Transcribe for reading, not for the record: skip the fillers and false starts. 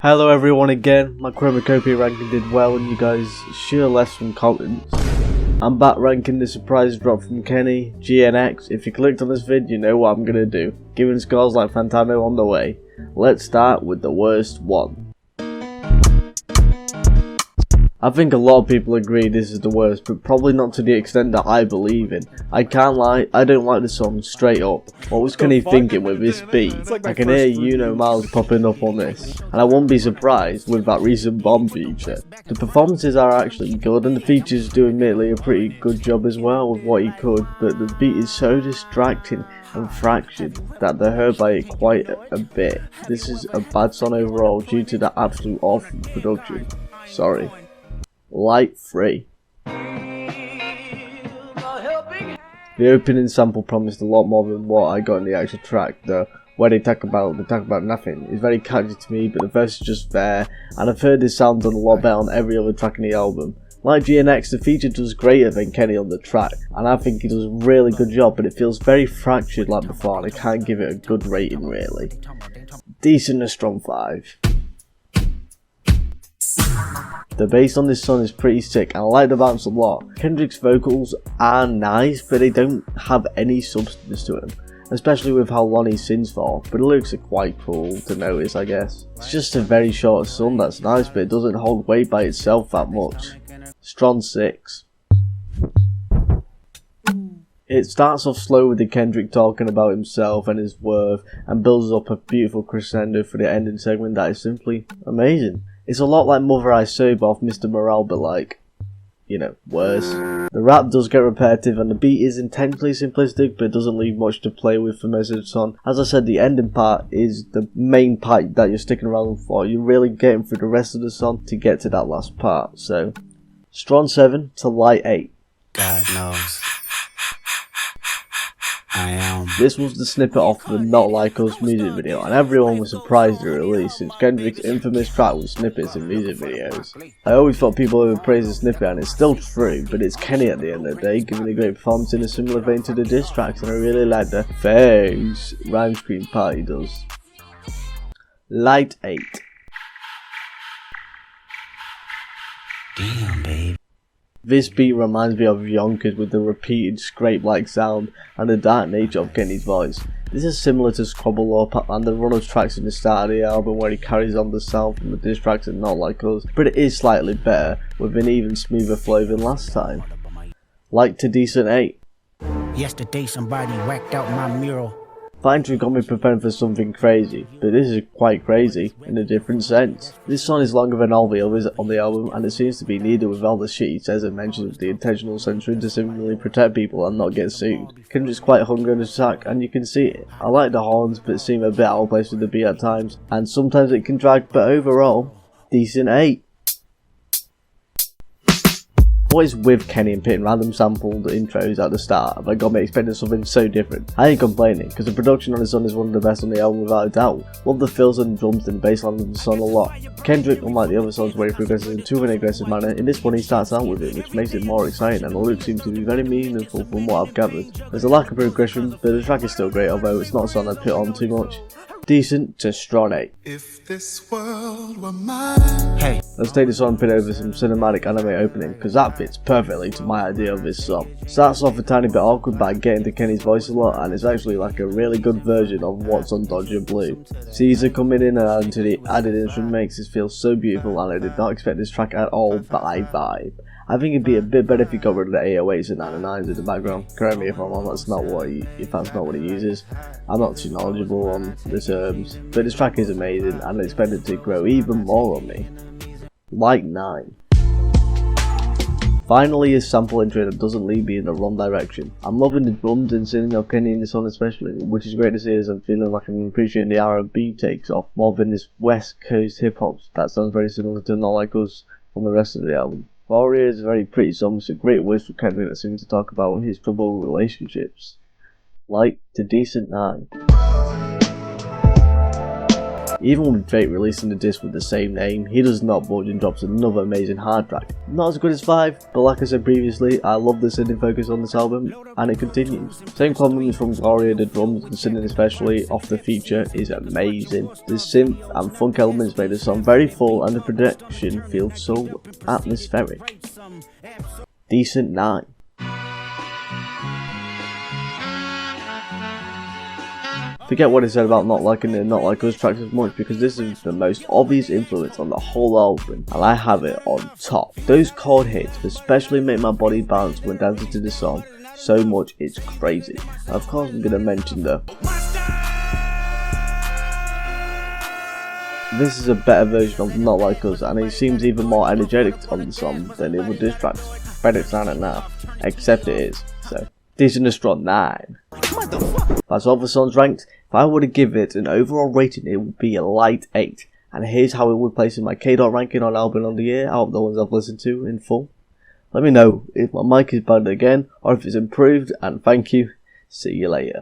Hello everyone again, my chromocopia ranking did well and you guys sure left some comments. I'm back ranking the surprise drop from Kenny, GNX. If you clicked on this vid, you know what I'm gonna do. Giving scores like Fantano on the way. Let's start with the worst one. I think a lot of people agree this is the worst, but probably not to the extent that I believe in. I can't lie, I don't like the song straight up. What was Kenny thinking with this beat? I can hear Miles popping up on this, and I won't be surprised with that recent bomb feature. The performances are actually good, and the features do admittedly a pretty good job as well with what he could, but the beat is so distracting and fractured that they're hurt by it quite a bit. This is a bad song overall due to the absolute awful production. Sorry. Light 3. The opening sample promised a lot more than what I got in the actual track, though where they talk about nothing. It's very catchy to me, but the verse is just there, and I've heard this sound done a lot better on every other track in the album. Like GNX, the feature does greater than Kenny on the track, and I think he does a really good job, but it feels very fractured like before, and I can't give it a good rating really. Decent and strong 5. The bass on this song is pretty sick and I like the bounce a lot. Kendrick's vocals are nice, but they don't have any substance to them, especially with how long he sings for, but the lyrics are quite cool to notice, I guess. It's just a very short song that's nice, but it doesn't hold weight by itself that much. Strong 6. It starts off slow with the Kendrick talking about himself and his worth, and builds up a beautiful crescendo for the ending segment that is simply amazing. It's a lot like Mother I Sober off Mr. Morale, but like, worse. The rap does get repetitive and the beat is intentionally simplistic, but it doesn't leave much to play with for most of the song. As I said, the ending part is the main part that you're sticking around for. You're really getting through the rest of the song to get to that last part. So, strong 7 to light 8. God knows. I am. This was the snippet off the Not Like Us music video, and everyone was surprised at the release since Kendrick's infamous track with snippets in music videos. I always thought people would praise the snippet, and it's still true, but it's Kenny at the end of the day, giving a great performance in a similar vein to the diss tracks, and I really like the face rhyme screen part he does. Light 8. Damn, babe. This beat reminds me of Yonkers with the repeated scrape-like sound and the dark nature of Kenny's voice. This is similar to Squabble Up and the run of tracks in the start of the album where he carries on the sound from the diss tracks and Not Like Us, but it is slightly better with an even smoother flow than last time. Like to decent 8. Yesterday somebody whacked out my mural. Fantano got me preparing for something crazy, but this is quite crazy in a different sense. This song is longer than all the others on the album, and it seems to be needed with all the shit he says and mentions the intentional censoring to seemingly protect people and not get sued. Kendrick's quite hungry on the track, and you can see it. I like the horns, but seem a bit out of place with the beat at times, and sometimes it can drag, but overall, decent 8. What is with Kenny and pitting random sampled intros at the start have got me expecting something so different? I ain't complaining, because the production on this song is one of the best on the album without a doubt. Love the fills and drums and the bass line of the song a lot. Kendrick, unlike the other songs where he progresses into an aggressive manner, in this one he starts out with it, which makes it more exciting, and the lyrics seem to be very meaningful from what I've gathered. There's a lack of progression, but the track is still great, although it's not a song I'd put on too much. Decent to strong 8. If this world were mine. Hey. Let's take this on and put over some cinematic anime opening, because that fits perfectly to my idea of this song. Starts off a tiny bit awkward by getting to Kenny's voice a lot, and it's actually like a really good version of what's on Dodger Blue. Caesar coming in and adding to the added instrument makes this feel so beautiful, and I did not expect this track at all by vibe. I think it'd be a bit better if you got rid of the 808s and 99s in the background. Correct me if I'm wrong, if that's not what he uses. I'm not too knowledgeable on the terms, but this track is amazing and I expect it to grow even more on me. Like 9. Finally, a sample intro that doesn't lead me in the wrong direction. I'm loving the drums and singing of Kenny in this song especially, which is great to see as I'm feeling like I'm appreciating the R&B takes off more than this West Coast hip hop that sounds very similar to Not Like Us from the rest of the album. Warrior is a very pretty song, it's a great voice for Kendrick that seems to talk about his troubled relationships. Like to decent 9. Even with Drake releasing the disc with the same name, he does not budge and drops another amazing hard track. Not as good as 5, but like I said previously, I love the singing focus on this album, and it continues. Same compliments from Gloria, the drums and singing especially off the feature is amazing. The synth and funk elements made the song very full and the production feels so atmospheric. Decent 9. Forget what I said about not liking the Not Like Us tracks as much, because this is the most obvious influence on the whole album and I have it on top. Those chord hits especially make my body bounce when dancing to the song so much it's crazy. And of course I'm going to mention the This is a better version of Not Like Us, and it seems even more energetic on the song than the other diss tracks. Better sound it now, except it is, so decent and strong 9. That's all the songs ranked. If I were to give it an overall rating, it would be a light 8. And here's how it would place in my K-Dot ranking on album of the year out of the ones I've listened to in full. Let me know if my mic is bad again or if it's improved, and thank you. See you later.